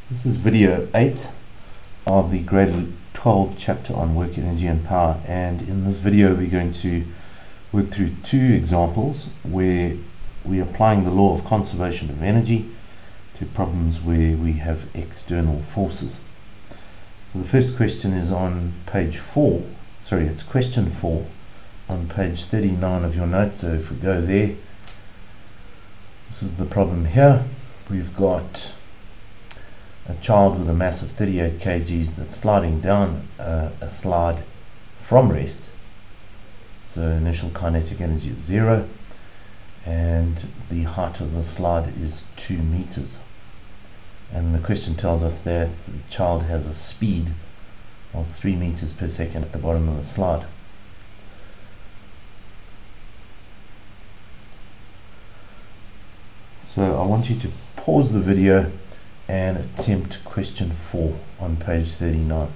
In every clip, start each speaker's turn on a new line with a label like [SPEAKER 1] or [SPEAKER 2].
[SPEAKER 1] This is video 8 of the grade 12 chapter on work, energy and power, and in this video we're going to work through two examples where we're applying the law of conservation of energy to problems where we have external forces. So the first question is on page 4, it's question 4 on page 39 of your notes. So if we go there, this is the problem here. We've got a child with a mass of 38 kgs that's sliding down a slide from rest. So initial kinetic energy is 0 and the height of the slide is 2 meters. And the question tells us that the child has a speed of 3 meters per second at the bottom of the slide. So I want you to pause the video and attempt question 4 on page 39.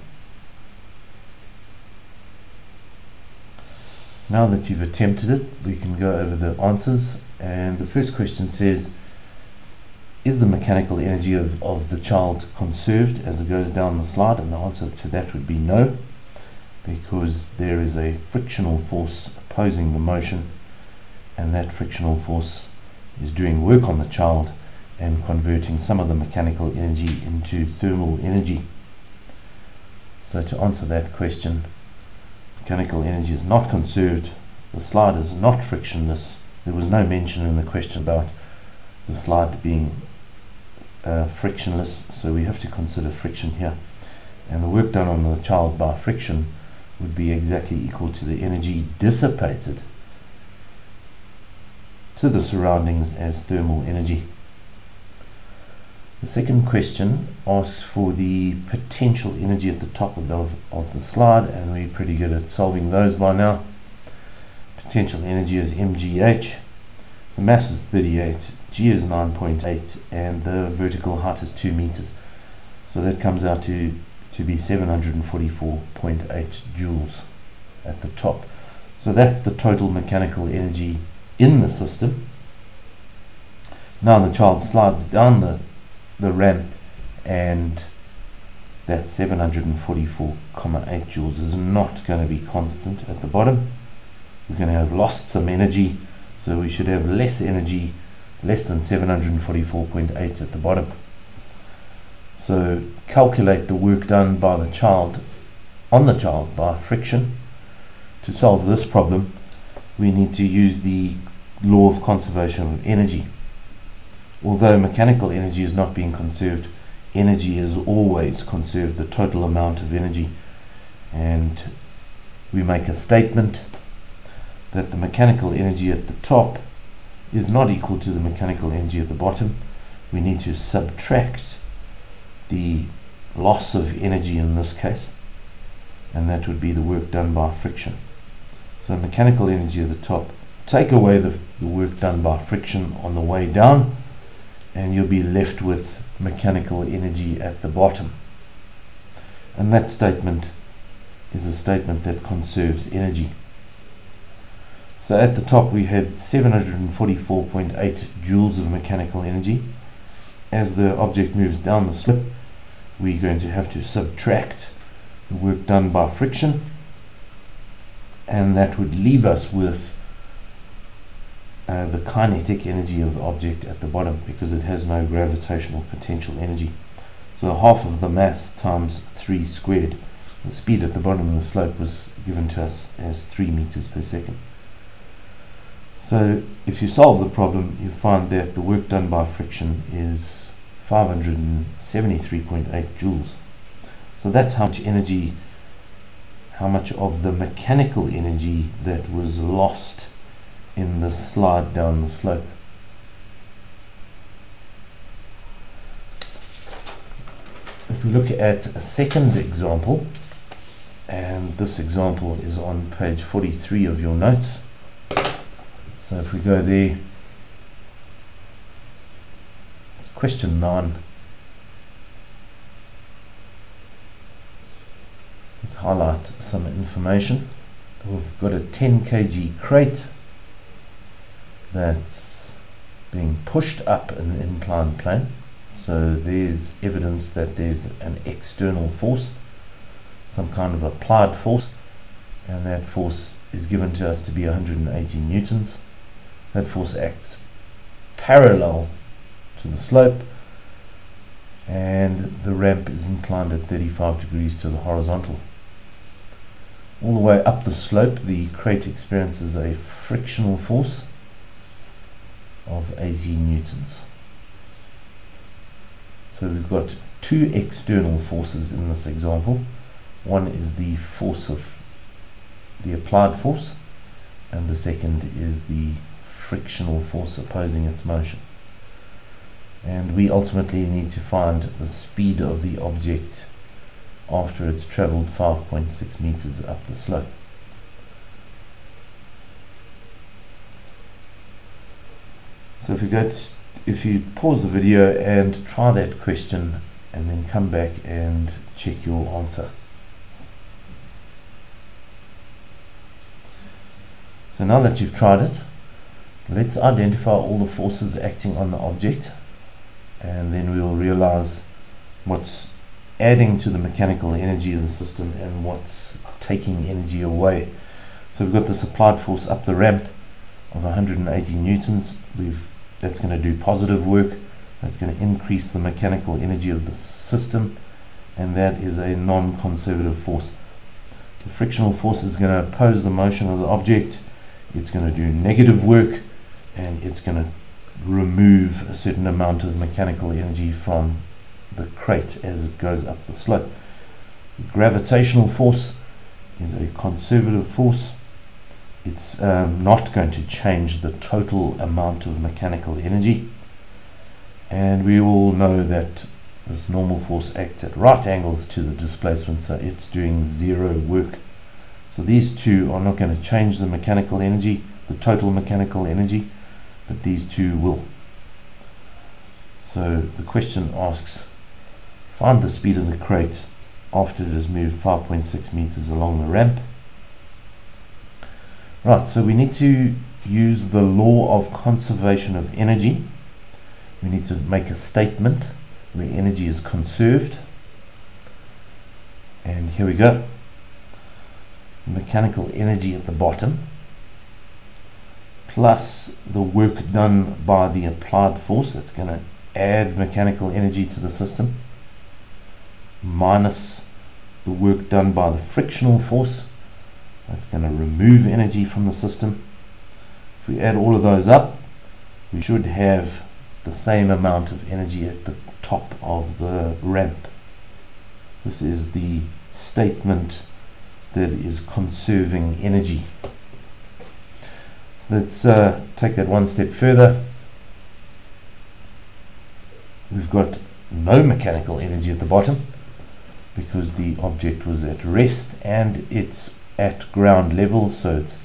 [SPEAKER 1] Now that you've attempted it, we can go over the answers. And the first question says, is the mechanical energy of the child conserved as it goes down the slide? And the answer to that would be no, because there is a frictional force opposing the motion, and that frictional force is doing work on the child and converting some of the mechanical energy into thermal energy. So to answer that question, mechanical energy is not conserved, the slide is not frictionless. There was no mention in the question about the slide being frictionless, so we have to consider friction here. And the work done on the child by friction would be exactly equal to the energy dissipated to the surroundings as thermal energy. The second question asks for the potential energy at the top of the slide, and we're pretty good at solving those by now. Potential energy is mgh, the mass is 38, g is 9.8, and the vertical height is 2 meters. So that comes out to be 744.8 joules at the top. So that's the total mechanical energy in the system. Now the child slides down the ramp, and that 744.8 joules is not going to be constant at the bottom. We're going to have lost some energy, so we should have less energy, less than 744.8 at the bottom. So calculate the work done by the child on the child by friction. To solve this problem, we need to use the law of conservation of energy. Although mechanical energy is not being conserved, energy is always conserved, the total amount of energy. And we make a statement that the mechanical energy at the top is not equal to the mechanical energy at the bottom. We need to subtract the loss of energy in this case, and that would be the work done by friction. So mechanical energy at the top, take away the work done by friction on the way down, and you'll be left with mechanical energy at the bottom. And that statement is a statement that conserves energy. So at the top we had 744.8 joules of mechanical energy. As the object moves down the slope, we're going to have to subtract the work done by friction, and that would leave us with the kinetic energy of the object at the bottom, because it has no gravitational potential energy. So half of the mass times 3 squared. The speed at the bottom of the slope was given to us as 3 meters per second. So if you solve the problem, you find that the work done by friction is 573.8 joules. So that's how much energy, how much of the mechanical energy that was lost in the slide down the slope. If we look at a second example, and this example is on page 43 of your notes. So if we go there, question 9. Let's highlight some information. We've got a 10 kg crate that's being pushed up an inclined plane. So there's evidence that there's an external force, some kind of applied force, and that force is given to us to be 180 newtons. That force acts parallel to the slope, and the ramp is inclined at 35 degrees to the horizontal. All the way up the slope, the crate experiences a frictional force of 80 newtons. So we've got two external forces in this example. One is the force of the applied force, and the second is the frictional force opposing its motion. And we ultimately need to find the speed of the object after it's traveled 5.6 meters up the slope. So if you pause the video and try that question and then come back and check your answer. So now that you've tried it, let's identify all the forces acting on the object, and then we'll realize what's adding to the mechanical energy of the system and what's taking energy away. So we've got this applied force up the ramp of 180 newtons. That's going to do positive work. That's going to increase the mechanical energy of the system, and that is a non-conservative force. The frictional force is going to oppose the motion of the object. It's going to do negative work, and it's going to remove a certain amount of mechanical energy from the crate as it goes up the slope. The gravitational force is a conservative force. It's not going to change the total amount of mechanical energy, and we all know that this normal force acts at right angles to the displacement, so it's doing zero work. So these two are not going to change the mechanical energy, the total mechanical energy, but these two will. So the question asks, find the speed of the crate after it has moved 5.6 meters along the ramp. Right, so we need to use the law of conservation of energy. We need to make a statement where energy is conserved. And here we go. Mechanical energy at the bottom plus the work done by the applied force, that's going to add mechanical energy to the system, minus the work done by the frictional force, that's going to remove energy from the system. If we add all of those up, we should have the same amount of energy at the top of the ramp. This is the statement that is conserving energy. So let's take that one step further. We've got no mechanical energy at the bottom because the object was at rest and it's at ground level, so its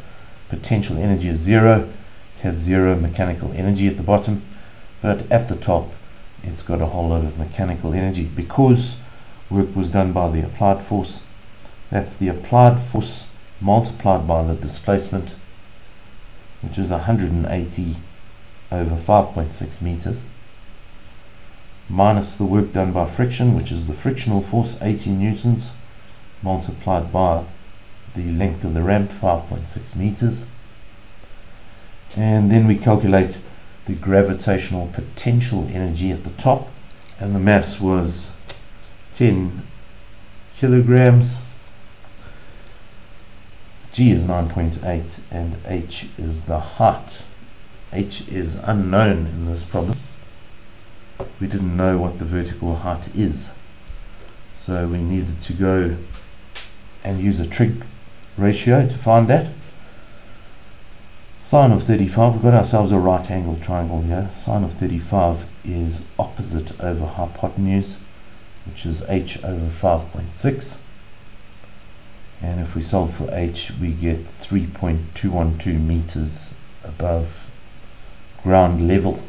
[SPEAKER 1] potential energy is zero. It has zero mechanical energy at the bottom, but at the top it's got a whole lot of mechanical energy because work was done by the applied force. That's the applied force multiplied by the displacement, which is 180 over 5.6 meters, minus the work done by friction, which is the frictional force, 80 newtons, multiplied by the length of the ramp, 5.6 meters. And then we calculate the gravitational potential energy at the top, and the mass was 10 kilograms. G is 9.8 and H is the height. H is unknown in this problem. We didn't know what the vertical height is, so we needed to go and use a trig ratio to find that. Sine of 35, we've got ourselves a right angle triangle here. Sine of 35 is opposite over hypotenuse, which is H over 5.6. And if we solve for H, we get 3.212 meters above ground level.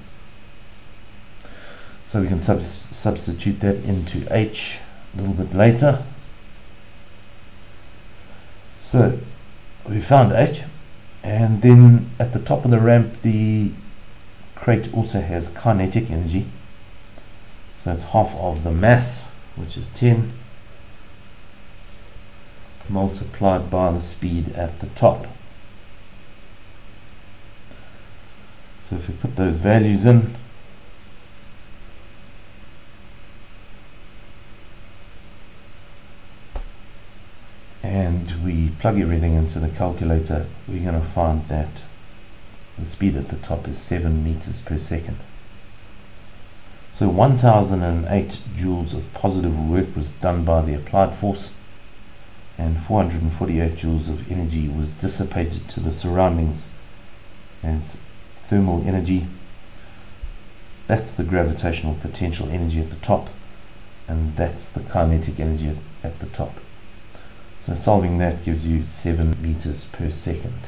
[SPEAKER 1] So we can substitute that into H a little bit later. So we found H, and then at the top of the ramp the crate also has kinetic energy. So it's half of the mass, which is 10, multiplied by the speed at the top. So if we put those values in, and we plug everything into the calculator, we're going to find that the speed at the top is 7 meters per second. So 1008 joules of positive work was done by the applied force, and 448 joules of energy was dissipated to the surroundings as thermal energy. That's the gravitational potential energy at the top, and that's the kinetic energy at the top. So solving that gives you 7 meters per second.